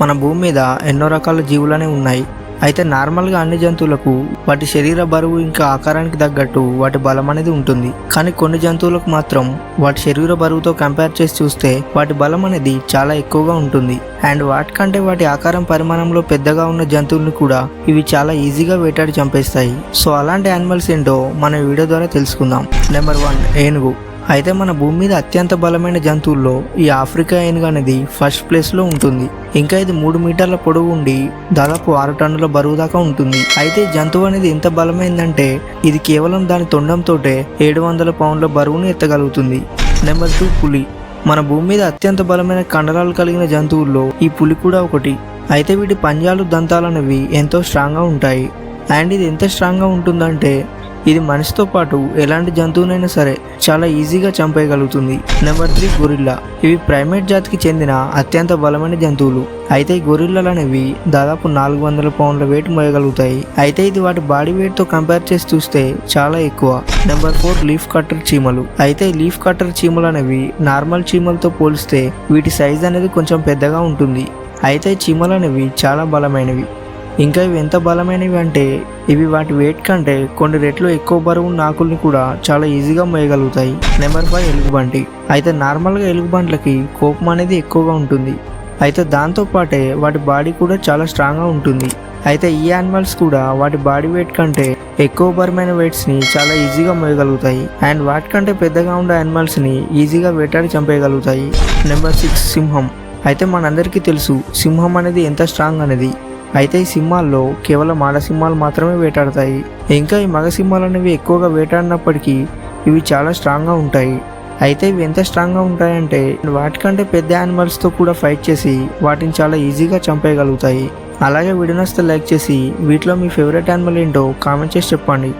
మన భూమి మీద ఎన్నో రకాల జీవులనే ఉన్నాయి. అయితే నార్మల్గా అన్ని జంతువులకు వాటి శరీర బరువు ఇంకా ఆకారానికి తగ్గట్టు వాటి బలం అనేది ఉంటుంది. కానీ కొన్ని జంతువులకు మాత్రం వాటి శరీర బరువుతో కంపేర్ చేసి చూస్తే వాటి బలం అనేది చాలా ఎక్కువగా ఉంటుంది. అండ్ వాటికంటే వాటి ఆకారం పరిమాణంలో పెద్దగా ఉన్న జంతువులను కూడా ఇవి చాలా ఈజీగా వేటాడి చంపేస్తాయి. సో అలాంటి యానిమల్స్ ఏంటో మన వీడియో ద్వారా తెలుసుకుందాం. నెంబర్ 1, ఏనుగు. అయితే మన భూమి మీద అత్యంత బలమైన జంతువుల్లో ఈ ఆఫ్రికా ఏనుగు అనేది ఫస్ట్ ప్లేస్లో ఉంటుంది. ఇంకా ఇది 3 మీటర్ల పొడవు ఉండి దాదాపు 6 టన్నుల బరువు దాకా ఉంటుంది. అయితే జంతువు అనేది ఎంత బలమైందంటే ఇది కేవలం దాని తొండంతోటే 700 పౌండ్ల బరువును ఎత్తగలుగుతుంది. నెంబర్ 2, పులి. మన భూమి మీద అత్యంత బలమైన కండరాలు కలిగిన జంతువుల్లో ఈ పులి కూడా ఒకటి. అయితే వీటి పంజాలు, దంతాలు అనేవి ఎంతో స్ట్రాంగ్గా ఉంటాయి. అండ్ ఇది ఎంత స్ట్రాంగ్గా ఉంటుందంటే ఇది మనిషితో పాటు ఎలాంటి జంతువునైనా సరే చాలా ఈజీగా చంపేయగలుగుతుంది. Number 3, gorilla. ఇవి ప్రైమేట్ జాతికి చెందిన అత్యంత బలమైన జంతువులు. అయితే ఈ గొరిల్లాలు అనేవి దాదాపు 400 పౌండ్ల వెయిట్ మోయగలుగుతాయి. అయితే ఇది వాటి బాడీ వెయిట్ తో కంపేర్ చేసి చూస్తే చాలా ఎక్కువ. నెంబర్ 4, లీఫ్ కట్టర్ చీమలు. అయితే ఈ లీఫ్ కట్టర్ చీమలు అనేవి నార్మల్ చీమలతో పోలిస్తే వీటి సైజ్ అనేది కొంచెం పెద్దగా ఉంటుంది. అయితే చీమలు అనేవి చాలా బలమైనవి. ఇంకా ఇవి ఎంత బలమైనవి అంటే ఇవి వాటి వెయిట్ కంటే కొన్ని రెట్లు ఎక్కువ బరువు ఉన్న ఆకుల్ని కూడా చాలా ఈజీగా మోయగలుగుతాయి. నెంబర్ 5, ఎలుగుబంటి. అయితే నార్మల్గా ఎలుగుబంట్లకి కోపం అనేది ఎక్కువగా ఉంటుంది. అయితే దాంతోపాటే వాటి బాడీ కూడా చాలా స్ట్రాంగ్గా ఉంటుంది. అయితే ఈ యానిమల్స్ కూడా వాటి బాడీ వెయిట్ కంటే ఎక్కువ బరువైన వెయిట్స్ని చాలా ఈజీగా మోయగలుగుతాయి. అండ్ వాటికంటే పెద్దగా ఉండే యానిమల్స్ని ఈజీగా వేటాడి చంపేయగలుగుతాయి. నెంబర్ 6, సింహం. అయితే మనందరికీ తెలుసు సింహం అనేది ఎంత స్ట్రాంగ్ అనేది. అయితే ఈ సింహాల్లో కేవలం ఆడ సింహాలు మాత్రమే వేటాడతాయి. ఇంకా ఈ మగ సింహాలు అనేవి ఎక్కువగా వేటాడినప్పటికీ ఇవి చాలా స్ట్రాంగ్గా ఉంటాయి. అయితే ఇవి ఎంత స్ట్రాంగ్గా ఉంటాయంటే వాటికంటే పెద్ద యానిమల్స్తో కూడా ఫైట్ చేసి వాటిని చాలా ఈజీగా చంపేయగలుగుతాయి. అలాగే వీడియో నచ్చితే లైక్ చేసి వీటిలో మీ ఫేవరెట్ యానిమల్ ఏంటో కామెంట్ చేసి చెప్పండి.